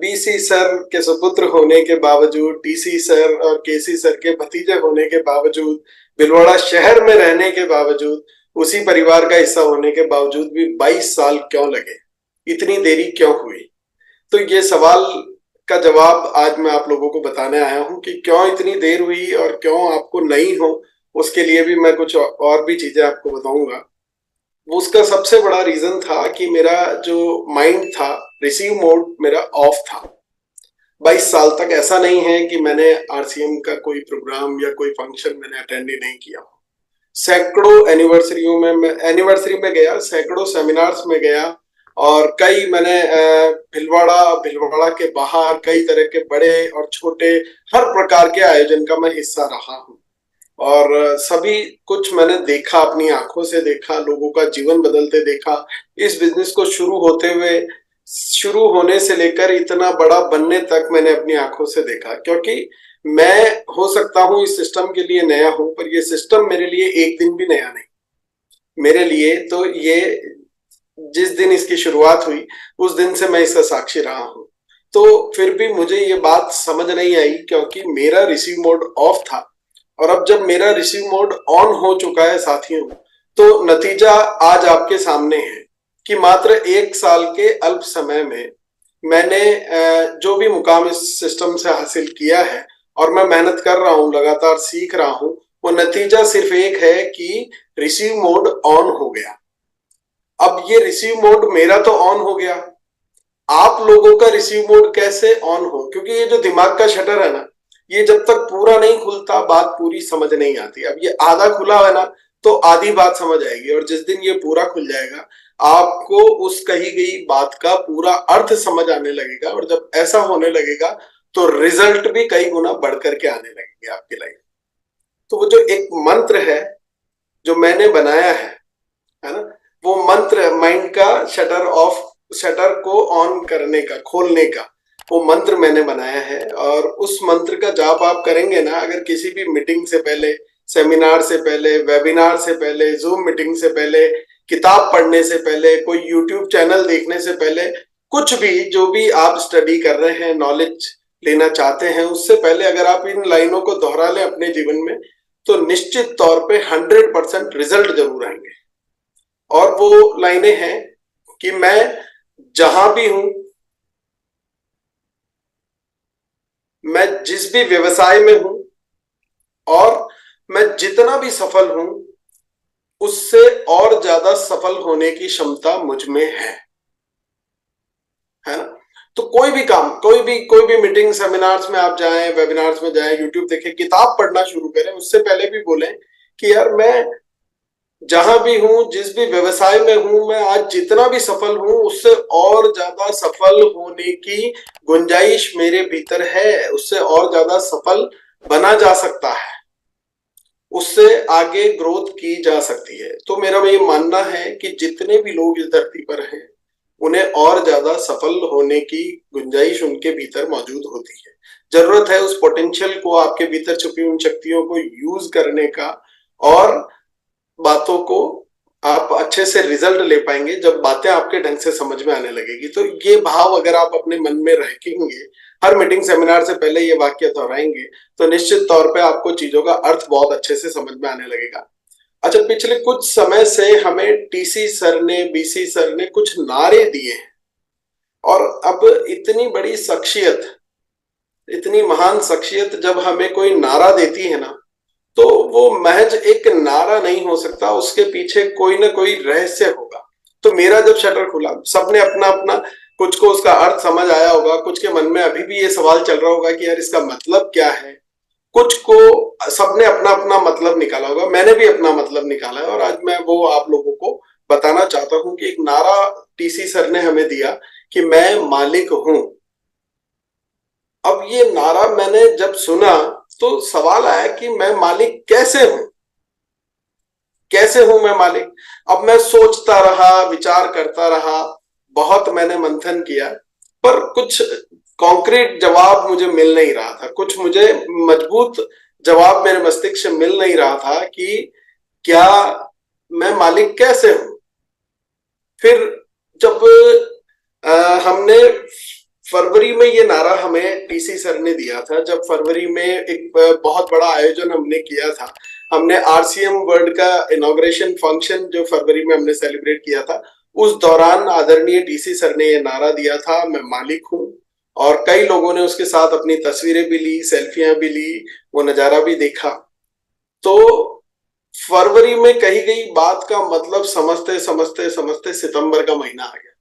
BC sir के सुपुत्र होने के बावजूद, टीसी सर और केसी सर के भतीजे होने के बावजूद, भिलवाड़ा शहर में रहने के बावजूद, उसी परिवार का हिस्सा होने के बावजूद भी 22 साल क्यों लगे, इतनी देरी क्यों हुई? तो ये सवाल का जवाब आज मैं आप लोगों को बताने आया हूं कि क्यों इतनी देर हुई और क्यों आपको नहीं हो। उसके लिए भी मैं कुछ और भी चीजें आपको बताऊंगा। उसका सबसे बड़ा रीजन था कि मेरा जो माइंड था, रिसीव मोड मेरा ऑफ था। 22 साल तक ऐसा नहीं है कि मैंने आरसीएम का कोई प्रोग्राम या कोई फंक्शन मैंने अटेंड ही नहीं किया। सैकड़ों एनिवर्सरियों में मैं एनिवर्सरी में गया, सैकड़ों सेमिनार्स में गया, और कई मैंने भिलवाड़ा के बाहर कई तरह के बड़े और छोटे हर प्रकार के आयोजन का मैं हिस्सा रहा हूँ। और सभी कुछ मैंने देखा, अपनी आंखों से देखा, लोगों का जीवन बदलते देखा, इस बिजनेस को शुरू होने से लेकर इतना बड़ा बनने तक मैंने अपनी आंखों से देखा। क्योंकि मैं हो सकता हूं इस सिस्टम के लिए नया हूं, पर ये सिस्टम मेरे लिए एक दिन भी नया नहीं। मेरे लिए तो ये जिस दिन इसकी शुरुआत हुई उस दिन से मैं इसका साक्षी रहा हूं। तो फिर भी मुझे ये बात समझ नहीं आई क्योंकि मेरा रिसीव मोड ऑफ था। और अब जब मेरा रिसीव मोड ऑन हो चुका है साथियों, तो नतीजा आज आपके सामने है कि मात्र 1 साल के अल्प समय में मैंने जो भी मुकाम इस सिस्टम से हासिल किया है, और मैं मेहनत कर रहा हूं, लगातार सीख रहा हूं, वो नतीजा सिर्फ एक है कि रिसीव मोड ऑन हो गया। अब ये रिसीव मोड मेरा तो ऑन हो गया, आप लोगों का रिसीव मोड कैसे ऑन हो? क्योंकि ये जो दिमाग का शटर है ना, ये जब तक पूरा नहीं खुलता बात पूरी समझ नहीं आती। अब ये आधा खुला है ना, तो आधी बात समझ आएगी, और जिस दिन ये पूरा खुल जाएगा आपको उस कही गई बात का पूरा अर्थ समझ आने लगेगा। और जब ऐसा होने लगेगा तो रिजल्ट भी कई गुना बढ़ करके आने लगेंगे आपकी लाइफ। तो वो जो एक मंत्र है जो मैंने बनाया है ना, वो मंत्र माइंड का शटर को ऑन करने का, खोलने का, वो मंत्र मैंने बनाया है। और उस मंत्र का जाप आप करेंगे ना, अगर किसी भी मीटिंग से पहले, सेमिनार से पहले, वेबिनार से पहले, जूम मीटिंग से पहले, किताब पढ़ने से पहले, कोई यूट्यूब चैनल देखने से पहले, कुछ भी जो भी आप स्टडी कर रहे हैं, नॉलेज लेना चाहते हैं, उससे पहले अगर आप इन लाइनों को दोहरा लें अपने जीवन में, तो निश्चित तौर पे 100% रिजल्ट जरूर आएंगे। और वो लाइनें हैं कि मैं जहां भी हूं, मैं जिस भी व्यवसाय में हूं, और मैं जितना भी सफल हूं, उससे और ज्यादा सफल होने की क्षमता मुझ में है ना? तो कोई भी काम, कोई भी मीटिंग, सेमिनार्स में आप जाएं, वेबिनार्स में जाएं, यूट्यूब देखें, किताब पढ़ना शुरू करें, उससे पहले भी बोलें कि यार मैं जहां भी हूं, जिस भी व्यवसाय में हूं, मैं आज जितना भी सफल हूं, उससे और ज्यादा सफल होने की गुंजाइश मेरे भीतर है, उससे और ज्यादा सफल बना जा सकता है, उससे आगे ग्रोथ की जा सकती है। तो मेरा ये मानना है कि जितने भी लोग इस धरती पर हैं, उन्हें और ज्यादा सफल होने की गुंजाइश उनके भीतर मौजूद होती है। जरूरत है उस पोटेंशियल को, आपके भीतर छुपी उन शक्तियों को यूज करने का, और बातों को आप अच्छे से रिजल्ट ले पाएंगे जब बातें आपके ढंग से समझ में आने लगेगी। तो ये भाव अगर आप अपने मन में रखेंगे, हर मीटिंग सेमिनार से पहले ये वाक्य दोहराएंगे, तो निश्चित तौर पे आपको चीजों का अर्थ बहुत अच्छे से समझ में आने लगेगा। अच्छा, पिछले कुछ समय से हमें टीसी सर ने, बीसी सर ने कुछ नारे दिए हैं, और अब इतनी बड़ी शख्सियत, इतनी महान शख्सियत जब हमें कोई नारा देती है ना, तो वो महज एक नारा नहीं हो सकता, उसके पीछे कोई ना कोई रहस्य होगा। तो मेरा जब शटर खुला, सबने अपना अपना, कुछ को उसका अर्थ समझ आया होगा, कुछ के मन में अभी भी ये सवाल चल रहा होगा कि यार इसका मतलब क्या है, कुछ को, सबने अपना अपना मतलब निकाला होगा, मैंने भी अपना मतलब निकाला है, और आज मैं वो आप लोगों को बताना चाहता हूं कि एक नारा टीसी सर ने हमें दिया कि मैं मालिक हूं। अब ये नारा मैंने जब सुना तो सवाल आया कि मैं मालिक कैसे हूं, कैसे हूं मैं मालिक? अब मैं सोचता रहा, विचार करता रहा, बहुत मैंने मंथन किया, पर कुछ कॉन्क्रीट जवाब मुझे मिल नहीं रहा था, कुछ मुझे मजबूत जवाब मेरे मस्तिष्क से मिल नहीं रहा था कि क्या मैं मालिक कैसे हूं। फिर जब हमने फरवरी में ये नारा हमें टीसी सर ने दिया था, जब फरवरी में एक बहुत बड़ा आयोजन हमने किया था। हमने आरसीएम वर्ल्ड का इनॉग्रेशन फंक्शन जो फरवरी में हमने सेलिब्रेट किया था, उस दौरान आदरणीय टीसी सर ने ये नारा दिया था, मैं मालिक हूँ। और कई लोगों ने उसके साथ अपनी तस्वीरें भी ली, सेल्फियां भी ली, वो नजारा भी देखा। तो फरवरी में कही गई बात का मतलब समझते समझते समझते सितंबर का महीना आ गया,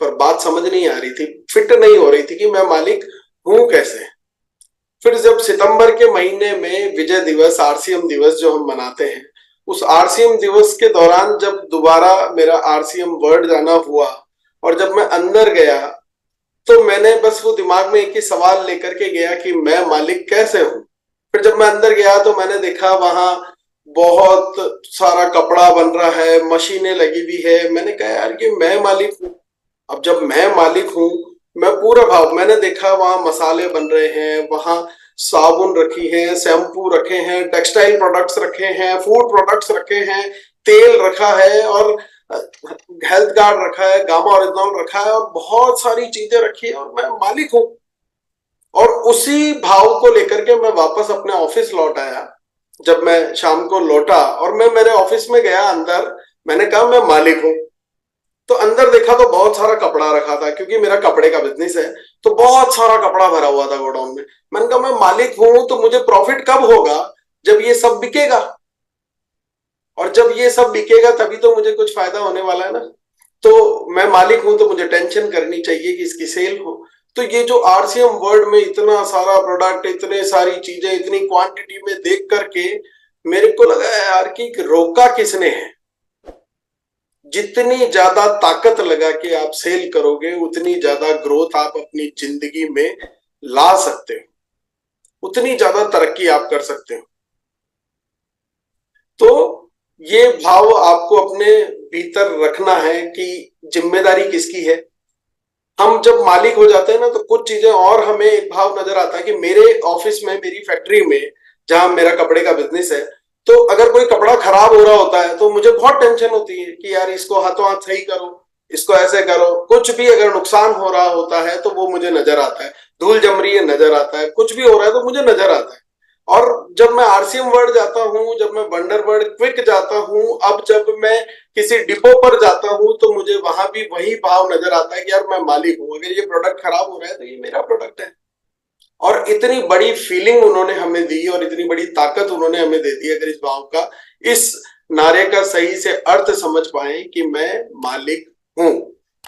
पर बात समझ नहीं आ रही थी, फिट नहीं हो रही थी कि मैं मालिक हूं कैसे। फिर जब सितंबर के महीने में विजय दिवस, आरसीएम दिवस जो हम मनाते हैं, उस आरसीएम दिवस के दौरान जब दोबारा मेरा आरसीएम वर्ल्ड जाना हुआ और जब मैं अंदर गया, तो मैंने बस वो दिमाग में एक ही सवाल लेकर के गया कि मैं मालिक कैसे हूं। फिर जब मैं अंदर गया तो मैंने देखा वहां बहुत सारा कपड़ा बन रहा है, मशीनें लगी हुई है। मैंने कहा यार कि मैं मालिक हूं। अब जब मैं मालिक हूं, मैं पूरा भाव, मैंने देखा वहां मसाले बन रहे हैं, वहां साबुन रखी है, शैम्पू रखे हैं, टेक्सटाइल प्रोडक्ट्स रखे हैं, फूड प्रोडक्ट्स रखे हैं, तेल रखा है और हेल्थ गार्ड रखा है, गामा ओरिजिनल रखा है और बहुत सारी चीजें रखी है और मैं मालिक हूं। और उसी भाव को लेकर के मैं वापस अपने ऑफिस लौट आया। जब मैं शाम को लौटा और मैं मेरे ऑफिस में गया अंदर, मैंने कहा मैं मालिक हूं। तो अंदर देखा तो बहुत सारा कपड़ा रखा था, क्योंकि मेरा कपड़े का बिजनेस है, तो बहुत सारा कपड़ा भरा हुआ था गोडाउन में। मैंने कहा मैं मालिक हूं तो मुझे प्रॉफिट कब होगा? जब ये सब बिकेगा, और जब ये सब बिकेगा तभी तो मुझे कुछ फायदा होने वाला है ना। तो मैं मालिक हूं तो मुझे टेंशन करनी चाहिए कि इसकी सेल हो। तो ये जो आरसीएम वर्ल्ड में इतना सारा प्रोडक्ट, इतने सारी चीजें, इतनी क्वांटिटी में देख करके मेरे को लगा यार कि रोका किसने है। जितनी ज्यादा ताकत लगा के आप सेल करोगे, उतनी ज्यादा ग्रोथ आप अपनी जिंदगी में ला सकते हो, उतनी ज्यादा तरक्की आप कर सकते हो। तो ये भाव आपको अपने भीतर रखना है कि जिम्मेदारी किसकी है। हम जब मालिक हो जाते हैं ना, तो कुछ चीजें और हमें एक भाव नजर आता है कि मेरे ऑफिस में, मेरी फैक्ट्री में, जहां मेरा कपड़े का बिजनेस है, तो अगर कोई कपड़ा खराब हो रहा होता है तो मुझे बहुत टेंशन होती है कि यार इसको हाथों हाथ सही करो, इसको ऐसे करो। कुछ भी अगर नुकसान हो रहा होता है तो वो मुझे नजर आता है, धूल जम रही है नजर आता है, कुछ भी हो रहा है तो मुझे नजर आता है। और जब मैं आरसीएम वर्ल्ड जाता हूँ, जब मैं वंडर वर्ल्ड क्विक जाता हूँ, अब जब मैं किसी डिपो पर जाता हूँ, तो मुझे वहां भी वही भाव नजर आता है कि यार मैं मालिक हूँ। अगर ये प्रोडक्ट खराब हो रहा है तो ये मेरा प्रोडक्ट है। और इतनी बड़ी फीलिंग उन्होंने हमें दी और इतनी बड़ी ताकत उन्होंने हमें दे दी। अगर इस भाव का, इस नारे का सही से अर्थ समझ पाए कि मैं मालिक हूं,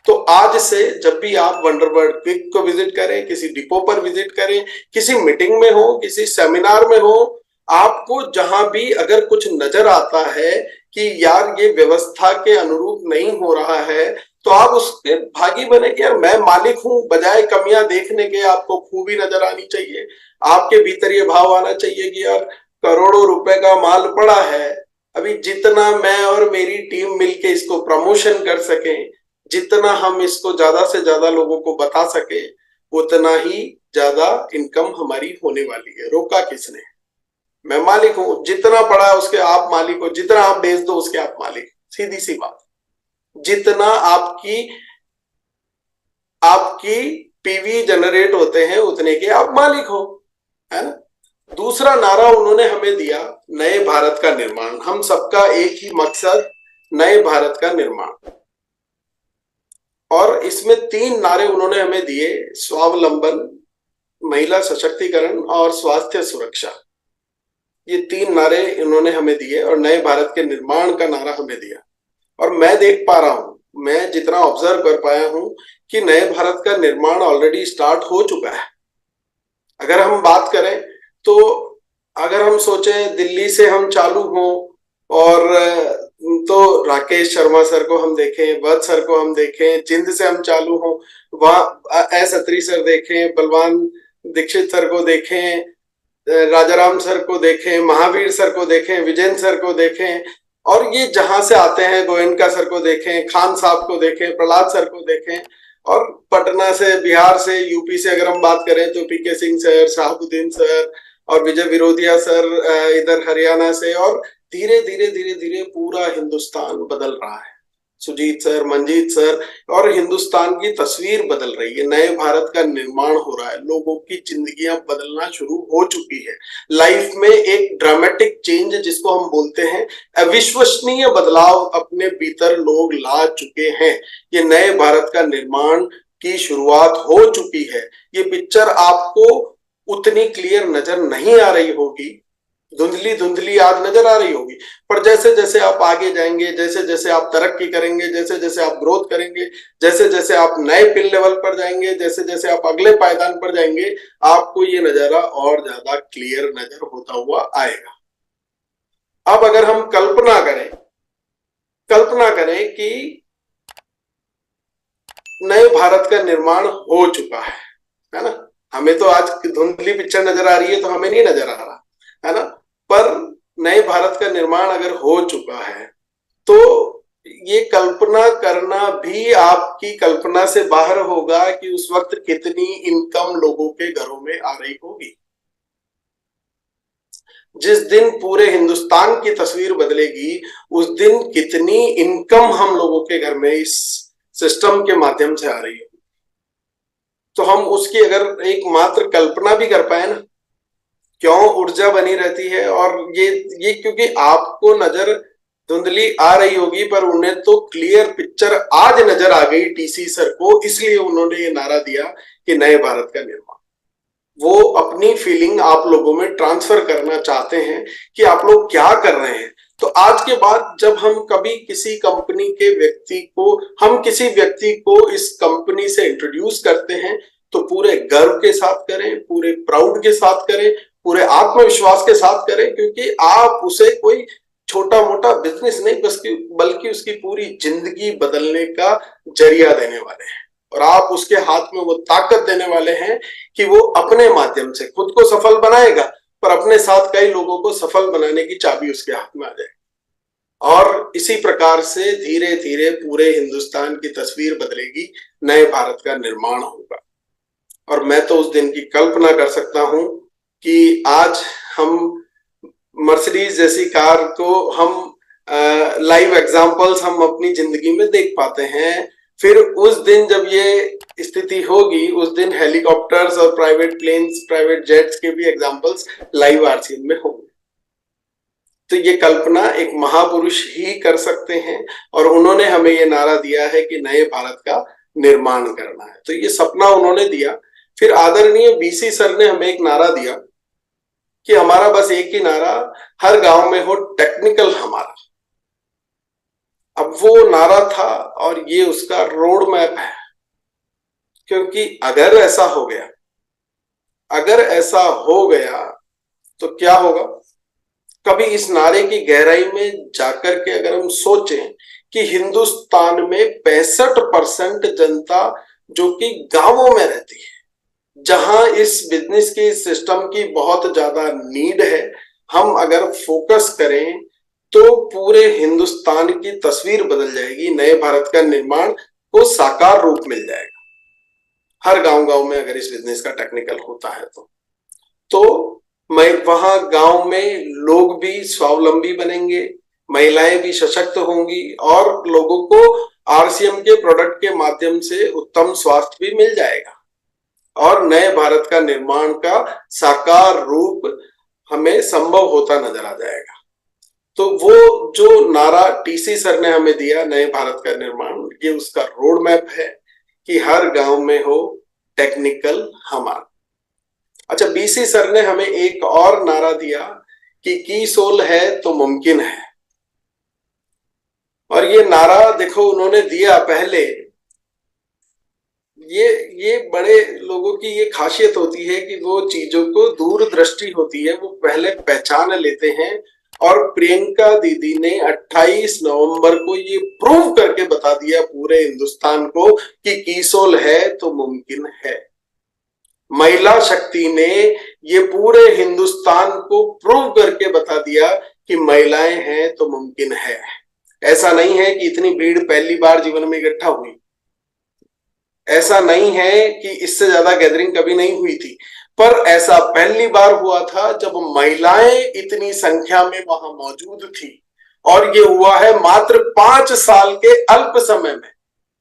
तो आज से जब भी आप वंडरबर्ड क्विक को विजिट करें, किसी डिपो पर विजिट करें, किसी मीटिंग में हो, किसी सेमिनार में हो, आपको जहां भी अगर कुछ नजर आता है कि यार ये व्यवस्था के अनुरूप नहीं हो रहा है, तो आप उसके भागी बने कि यार मैं मालिक हूं। बजाय कमियां देखने के आपको खूबी नजर आनी चाहिए। आपके भीतर ये भाव आना चाहिए कि यार करोड़ों रुपए का माल पड़ा है, अभी जितना मैं और मेरी टीम मिलके इसको प्रमोशन कर सकें, जितना हम इसको ज्यादा से ज्यादा लोगों को बता सके, उतना ही ज्यादा इनकम हमारी होने वाली है। रोका किसने? मैं मालिक हूं। जितना पड़ा है उसके आप मालिक हो, जितना आप बेच दो उसके आप मालिक। सीधी सी बात। जितना आपकी आपकी पीवी जनरेट होते हैं उतने के आप मालिक हो, है ना। दूसरा नारा उन्होंने हमें दिया, नए भारत का निर्माण। हम सबका एक ही मकसद, नए भारत का निर्माण। और इसमें तीन नारे उन्होंने हमें दिए, स्वावलंबन, महिला सशक्तिकरण और स्वास्थ्य सुरक्षा। ये तीन नारे उन्होंने हमें दिए और नए भारत के निर्माण का नारा हमें दिया। और मैं देख पा रहा हूं, मैं जितना ऑब्जर्व कर पाया हूं, कि नए भारत का निर्माण ऑलरेडी स्टार्ट हो चुका है। अगर हम बात करें तो अगर हम सोचें दिल्ली से हम चालू हो, और तो राकेश शर्मा सर को हम देखें, वत्स सर को हम देखें, जिंद से हम चालू हो, वहां एस अत्री सर देखें, बलवान दीक्षित सर को देखें, राजाराम सर को देखें, महावीर सर को देखें, विजयन सर को देखें, और ये जहां से आते हैं गोयनका सर को देखें, खान साहब को देखें, प्रहलाद सर को देखें, और पटना से, बिहार से, यूपी से अगर हम बात करें तो पीके सिंह सर, शहाबुद्दीन सर और विजय विरोधिया सर इधर हरियाणा से। और धीरे धीरे धीरे धीरे पूरा हिंदुस्तान बदल रहा है। सुजीत सर, मंजीत सर, और हिंदुस्तान की तस्वीर बदल रही है। नए भारत का निर्माण हो रहा है, लोगों की जिंदगियां बदलना शुरू हो चुकी है। लाइफ में एक ड्रामेटिक चेंज जिसको हम बोलते हैं, अविश्वसनीय बदलाव अपने भीतर लोग ला चुके हैं। ये नए भारत का निर्माण की शुरुआत हो चुकी है। ये पिक्चर आपको उतनी क्लियर नजर नहीं आ रही होगी, धुंधली धुंधली आज नजर आ रही होगी, पर जैसे जैसे आप आगे जाएंगे, जैसे जैसे आप तरक्की करेंगे, जैसे जैसे आप ग्रोथ करेंगे, जैसे जैसे आप नए पिन लेवल पर जाएंगे, जैसे जैसे आप अगले पायदान पर जाएंगे, आपको ये नजारा और ज्यादा क्लियर नजर होता हुआ आएगा। अब अगर हम कल्पना करें कि नए भारत का निर्माण हो चुका है ना। हमें तो आज धुंधली पिक्चर नजर आ रही है, तो हमें नहीं नजर आ रहा है ना, पर नए भारत का निर्माण अगर हो चुका है तो ये कल्पना करना भी आपकी कल्पना से बाहर होगा कि उस वक्त कितनी इनकम लोगों के घरों में आ रही होगी। जिस दिन पूरे हिंदुस्तान की तस्वीर बदलेगी, उस दिन कितनी इनकम हम लोगों के घर में इस सिस्टम के माध्यम से आ रही है, तो हम उसकी अगर एक मात्र कल्पना भी कर पाए ना, क्यों ऊर्जा बनी रहती है। और ये क्योंकि आपको नजर धुंधली आ रही होगी, पर उन्हें तो क्लियर पिक्चर आज नजर आ गई टीसी सर को, इसलिए उन्होंने ये नारा दिया कि नए भारत का निर्माण। वो अपनी फीलिंग आप लोगों में ट्रांसफर करना चाहते हैं कि आप लोग क्या कर रहे हैं। तो आज के बाद जब हम कभी किसी कंपनी के व्यक्ति को, हम किसी व्यक्ति को इस कंपनी से इंट्रोड्यूस करते हैं, तो पूरे गर्व के साथ करें, पूरे प्राउड के साथ करें, पूरे आत्मविश्वास के साथ करें, क्योंकि आप उसे कोई छोटा मोटा बिजनेस नहीं, बल्कि उसकी पूरी जिंदगी बदलने का जरिया देने वाले हैं। और आप उसके हाथ में वो ताकत देने वाले हैं कि वो अपने माध्यम से खुद को सफल बनाएगा, पर अपने साथ कई लोगों को सफल बनाने की चाबी उसके हाथ में आ जाएगी। और इसी प्रकार से धीरे धीरे पूरे हिंदुस्तान की तस्वीर बदलेगी, नए भारत का निर्माण होगा। और मैं तो उस दिन की कल्पना कर सकता हूं कि आज हम मर्सिडीज जैसी कार को हम लाइव एग्जांपल्स हम अपनी जिंदगी में देख पाते हैं। फिर उस दिन जब ये स्थिति होगी, उस दिन हेलीकॉप्टर्स और प्राइवेट प्लेन्स, प्राइवेट जेट्स के भी एग्जांपल्स लाइव आरसीएम में होंगे। तो ये कल्पना एक महापुरुष ही कर सकते हैं, और उन्होंने हमें ये नारा दिया है कि नए भारत का निर्माण करना है। तो ये सपना उन्होंने दिया। फिर आदरणीय बीसी सर ने हमें एक नारा दिया कि हमारा बस एक ही नारा, हर गांव में हो टेक्निकल हमारा। अब वो नारा था और ये उसका रोड मैप है, क्योंकि अगर ऐसा हो गया तो क्या होगा। कभी इस नारे की गहराई में जाकर के अगर हम सोचें कि हिंदुस्तान में 65% जनता जो कि गांवों में रहती है, जहां इस बिजनेस के सिस्टम की बहुत ज्यादा नीड है, हम अगर फोकस करें तो पूरे हिंदुस्तान की तस्वीर बदल जाएगी, नए भारत का निर्माण को साकार रूप मिल जाएगा। हर गांव में अगर इस बिजनेस का टेक्निकल होता है तो मैं वहां गांव में लोग भी स्वावलंबी बनेंगे, महिलाएं भी सशक्त होंगी, और लोगों को आरसीएम के प्रोडक्ट के माध्यम से उत्तम स्वास्थ्य भी मिल जाएगा, और नए भारत का निर्माण का साकार रूप हमें संभव होता नजर आ जाएगा। तो वो जो नारा टीसी सर ने हमें दिया, नए भारत का निर्माण, ये उसका रोड मैप है कि हर गांव में हो टेक्निकल हमारा। अच्छा, बीसी सर ने हमें एक और नारा दिया कि की सोल है तो मुमकिन है। और ये नारा देखो उन्होंने दिया पहले, ये बड़े लोगों की ये खासियत होती है कि वो चीजों को दूरदृष्टि होती है, वो पहले पहचान लेते हैं। और प्रियंका दीदी ने 28 नवंबर को ये प्रूव करके बता दिया पूरे हिंदुस्तान को कि कीसोल है तो मुमकिन है। महिला शक्ति ने ये पूरे हिंदुस्तान को प्रूव करके बता दिया कि महिलाएं हैं तो मुमकिन है। ऐसा नहीं है कि इतनी भीड़ पहली बार जीवन में इकट्ठा हुई, ऐसा नहीं है कि इससे ज्यादा गैदरिंग कभी नहीं हुई थी, पर ऐसा पहली बार हुआ था जब महिलाएं इतनी संख्या में वहां मौजूद थी, और ये हुआ है मात्र 5 साल के अल्प समय में।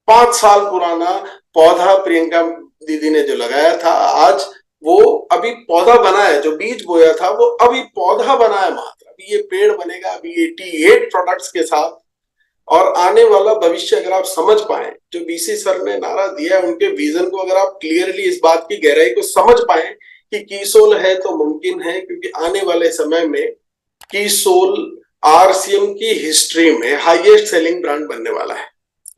5 साल पुराना पौधा प्रियंका दीदी ने जो लगाया था, आज वो अभी पौधा बना है। जो बीज बोया था वो अभी पौधा बना है मात्र। अभी ये पेड़ बनेगा अभी 88 प्रोडक्ट्स के साथ। और आने वाला भविष्य अगर आप समझ पाए, जो बीसी सर ने नारा दिया है, उनके विजन को अगर आप क्लियरली इस बात की गहराई को समझ पाए कि कीसोल है तो मुमकिन है, क्योंकि आने वाले समय में कीसोल आरसीएम की हिस्ट्री में हाईएस्ट सेलिंग ब्रांड बनने वाला है।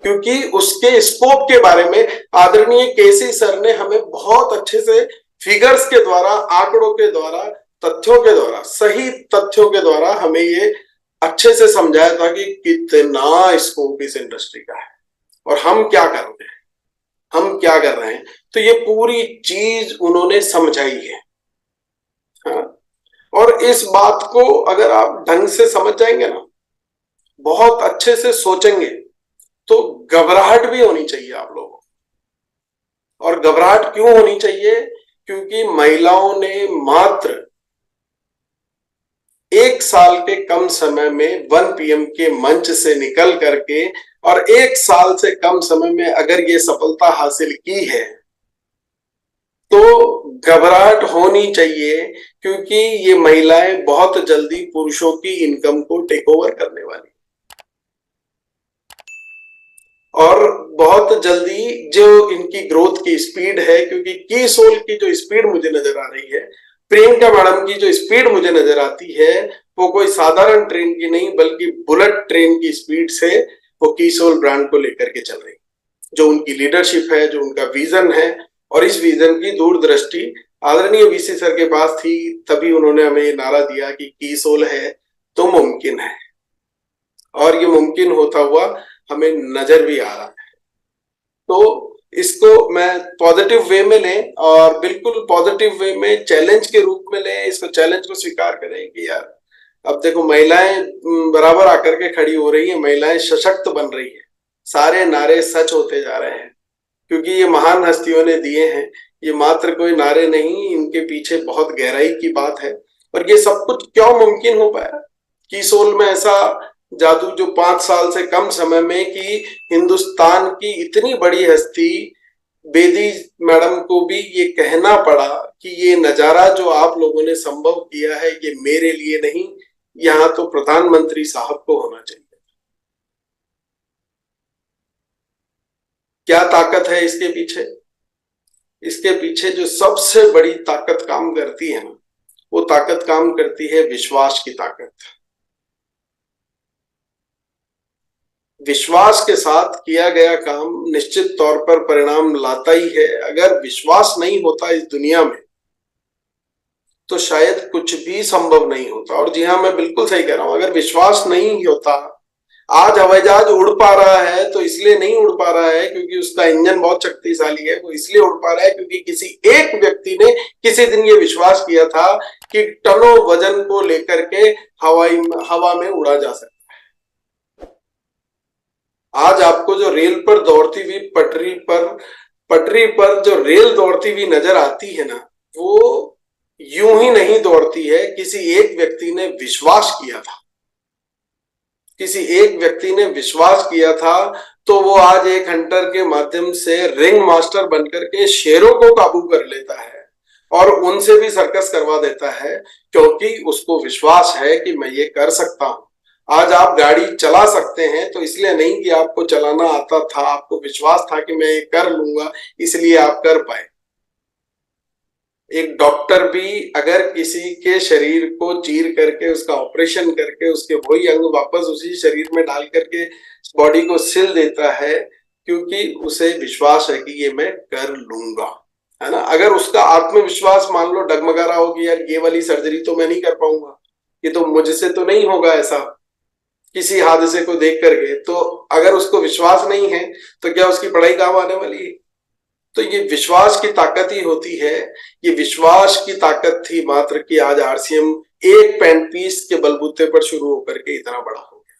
क्योंकि उसके स्कोप के बारे में आदरणीय केसी सर ने हमें बहुत अच्छे से फिगर्स के द्वारा, आंकड़ों के द्वारा, तथ्यों के द्वारा, सही तथ्यों के द्वारा हमें ये अच्छे से समझाया था कि कितना स्कोप इस इंडस्ट्री का है और हम क्या कर रहे हैं, हम क्या कर रहे हैं। तो ये पूरी चीज उन्होंने समझाई है। हाँ? और इस बात को अगर आप ढंग से समझ जाएंगे ना, बहुत अच्छे से सोचेंगे, तो घबराहट भी होनी चाहिए आप लोगों को। और घबराहट क्यों होनी चाहिए? क्योंकि महिलाओं ने मात्र 1 साल के कम समय में 1PM के मंच से निकल करके और 1 साल से कम समय में अगर ये सफलता हासिल की है, तो घबराहट होनी चाहिए। क्योंकि ये महिलाएं बहुत जल्दी पुरुषों की इनकम को टेक ओवर करने वाली, और बहुत जल्दी जो इनकी ग्रोथ की स्पीड है, क्योंकि कीसोल की जो स्पीड मुझे नजर आ रही है, प्रियंका मैडम की जो स्पीड मुझे नजर आती है, वो कोई साधारण ट्रेन की नहीं बल्कि बुलेट ट्रेन की स्पीड से वो कीसोल ब्रांड को लेकर के चल रही। जो उनकी लीडरशिप है, जो उनका विजन है, और इस विजन की दूरदृष्टि आदरणीय वीसी सर के पास थी, तभी उन्होंने हमें नारा दिया कि कीसोल है तो मुमकिन है। और ये मुमकिन होता हुआ हमें नजर भी आ रहा है। तो इसको मैं पॉजिटिव वे में लें, और बिल्कुल पॉजिटिव वे में चैलेंज के रूप में लें। इसको चैलेंज को स्वीकार करें कि यार अब देखो महिलाएं बराबर आकर के खड़ी हो रही हैं, महिलाएं सशक्त बन रही है, सारे नारे सच होते जा रहे हैं, क्योंकि ये महान हस्तियों ने दिए हैं। ये मात्र कोई नारे नहीं, इनके पीछे बहुत गहराई की बात है। और ये सब कुछ क्यों मुमकिन हो पाया? कीसोल में ऐसा जादू जो 5 साल से कम समय में कि हिंदुस्तान की इतनी बड़ी हस्ती बेदी मैडम को भी ये कहना पड़ा कि ये नजारा जो आप लोगों ने संभव किया है, ये मेरे लिए नहीं, यहाँ तो प्रधानमंत्री साहब को होना चाहिए। क्या ताकत है इसके पीछे? इसके पीछे जो सबसे बड़ी ताकत काम करती है ना, वो ताकत काम करती है विश्वास की ताकत। विश्वास के साथ किया गया काम निश्चित तौर पर परिणाम लाता ही है। अगर विश्वास नहीं होता इस दुनिया में, तो शायद कुछ भी संभव नहीं होता। और जी हाँ, मैं बिल्कुल सही कह रहा हूं, अगर विश्वास नहीं होता, आज हवाई जहाज उड़ पा रहा है तो इसलिए नहीं उड़ पा रहा है क्योंकि उसका इंजन बहुत शक्तिशाली है, वो इसलिए उड़ पा रहा है क्योंकि किसी एक व्यक्ति ने किसी दिन ये विश्वास किया था कि टनों वजन को लेकर के हवा में उड़ा जा सकता है। आज आपको जो रेल पर दौड़ती हुई पटरी पर जो रेल दौड़ती हुई नजर आती है ना, वो यूं ही नहीं दौड़ती है, किसी एक व्यक्ति ने विश्वास किया था। किसी एक व्यक्ति ने विश्वास किया था, तो वो आज एक हंटर के माध्यम से रिंग मास्टर बनकर के शेरों को काबू कर लेता है और उनसे भी सर्कस करवा देता है, क्योंकि उसको विश्वास है कि मैं ये कर सकता हूं। आज आप गाड़ी चला सकते हैं तो इसलिए नहीं कि आपको चलाना आता था, आपको विश्वास था कि मैं ये कर लूंगा, इसलिए आप कर पाए। एक डॉक्टर भी अगर किसी के शरीर को चीर करके उसका ऑपरेशन करके उसके वही अंग वापस उसी शरीर में डाल करके बॉडी को सिल देता है, क्योंकि उसे विश्वास है कि ये मैं कर लूंगा, है ना। अगर उसका आत्मविश्वास मान लो डगमगा रहा हो कि यार ये वाली सर्जरी तो मैं नहीं कर पाऊंगा, ये तो मुझसे तो नहीं होगा ऐसा, किसी हादसे को देख करके, तो अगर उसको विश्वास नहीं है तो क्या उसकी पढ़ाई काम आने वाली है? तो ये विश्वास की ताकत ही होती है। ये विश्वास की ताकत थी मात्र कि आज आरसीएम एक पेन पीस के बलबूते पर शुरू होकर के इतना बड़ा हो गया।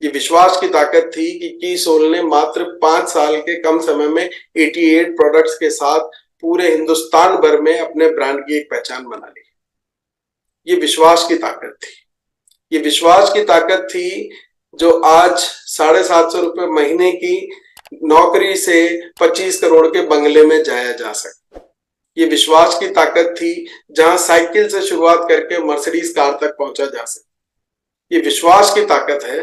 ये विश्वास की ताकत थी कि कीसोल ने मात्र 5 साल के कम समय में 88 प्रोडक्ट्स के साथ पूरे हिंदुस्तान भर में अपने ब्रांड की एक पहचान बना ली। ये विश्वास की ताकत थी। ये विश्वास की ताकत थी जो आज 750 रुपए महीने की नौकरी से 25 करोड़ के बंगले में जाया जा सके। ये विश्वास की ताकत थी जहां साइकिल से शुरुआत करके मर्सिडीज कार तक पहुंचा जा सके। ये विश्वास की ताकत है।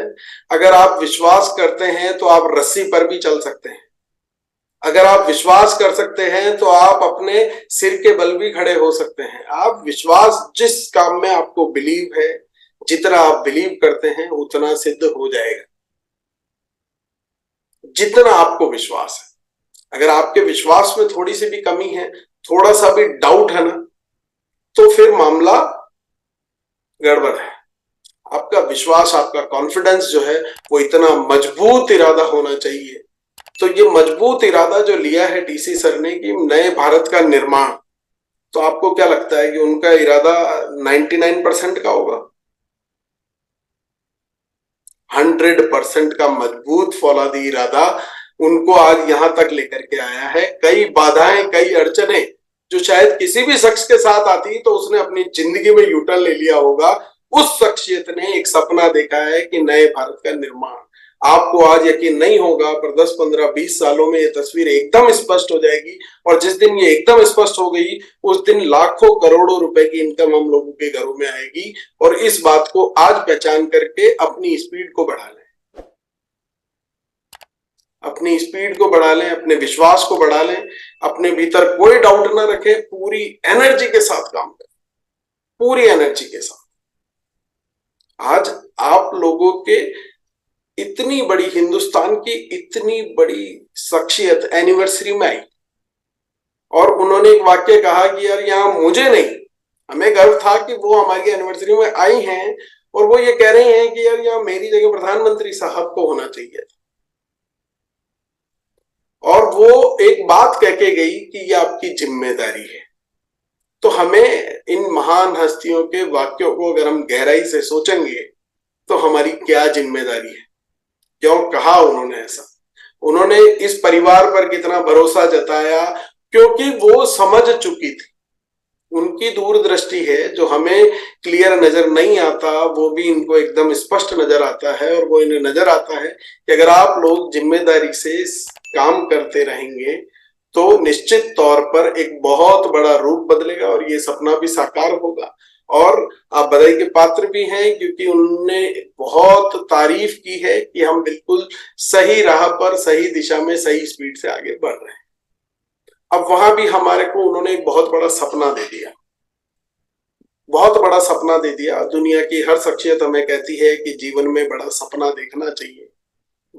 अगर आप विश्वास करते हैं तो आप रस्सी पर भी चल सकते हैं। अगर आप विश्वास कर सकते हैं तो आप अपने सिर के बल भी खड़े हो सकते हैं। आप विश्वास, जिस काम में आपको बिलीव है, जितना आप बिलीव करते हैं उतना सिद्ध हो जाएगा। जितना आपको विश्वास है, अगर आपके विश्वास में थोड़ी सी भी कमी है, थोड़ा सा भी डाउट है ना, तो फिर मामला गड़बड़ है। आपका विश्वास, आपका कॉन्फिडेंस जो है वो इतना मजबूत इरादा होना चाहिए। तो ये मजबूत इरादा जो लिया है डीसी सर ने कि नए भारत का निर्माण, तो आपको क्या लगता है कि उनका इरादा 99% का होगा? 100% का मजबूत फौलादी इरादा उनको आज यहां तक लेकर के आया है। कई बाधाएं, कई अड़चने जो शायद किसी भी शख्स के साथ आती तो उसने अपनी जिंदगी में यूटर्न ले लिया होगा, उस शख्सियत ने एक सपना देखा है कि नए भारत का निर्माण। आपको आज यकीन नहीं होगा, पर 10, 15, 20 सालों में ये तस्वीर एकदम स्पष्ट हो जाएगी। और जिस दिन ये एकदम स्पष्ट हो गई, उस दिन लाखों करोड़ों रुपए की इनकम हम लोगों के घरों में आएगी। और इस बात को आज पहचान करके अपनी स्पीड को बढ़ा लें, अपनी स्पीड को बढ़ा लें, अपने विश्वास को बढ़ा लें, अपने भीतर कोई डाउट ना रखें, पूरी एनर्जी के साथ काम करें, पूरी एनर्जी के साथ। आज आप लोगों के इतनी बड़ी, हिंदुस्तान की इतनी बड़ी शख्सियत एनिवर्सरी में आई और उन्होंने एक वाक्य कहा कि यार यहाँ मुझे नहीं, हमें गर्व था कि वो हमारी एनिवर्सरी में आई हैं और वो ये कह रहे हैं कि यार यहाँ मेरी जगह प्रधानमंत्री साहब को होना चाहिए। और वो एक बात कह के गई कि ये आपकी जिम्मेदारी है। तो हमें इन महान हस्तियों के वाक्यों को अगर हम गहराई से सोचेंगे तो हमारी क्या जिम्मेदारी है, क्यों कहा उन्होंने ऐसा, उन्होंने इस परिवार पर कितना भरोसा जताया, क्योंकि वो समझ चुकी थी। उनकी दूरदृष्टि है जो हमें क्लियर नजर नहीं आता, वो भी इनको एकदम स्पष्ट नजर आता है। और वो इन्हें नजर आता है कि अगर आप लोग जिम्मेदारी से काम करते रहेंगे तो निश्चित तौर पर एक बहुत बड़ा रूप बदलेगा और ये सपना भी साकार होगा। और आप बधाई के पात्र भी हैं, क्योंकि उन्होंने बहुत तारीफ की है कि हम बिल्कुल सही राह पर, सही दिशा में, सही स्पीड से आगे बढ़ रहे हैं। अब वहां भी हमारे को उन्होंने एक बहुत बड़ा सपना दे दिया, बहुत बड़ा सपना दे दिया। दुनिया की हर शख्सियत हमें कहती है कि जीवन में बड़ा सपना देखना चाहिए,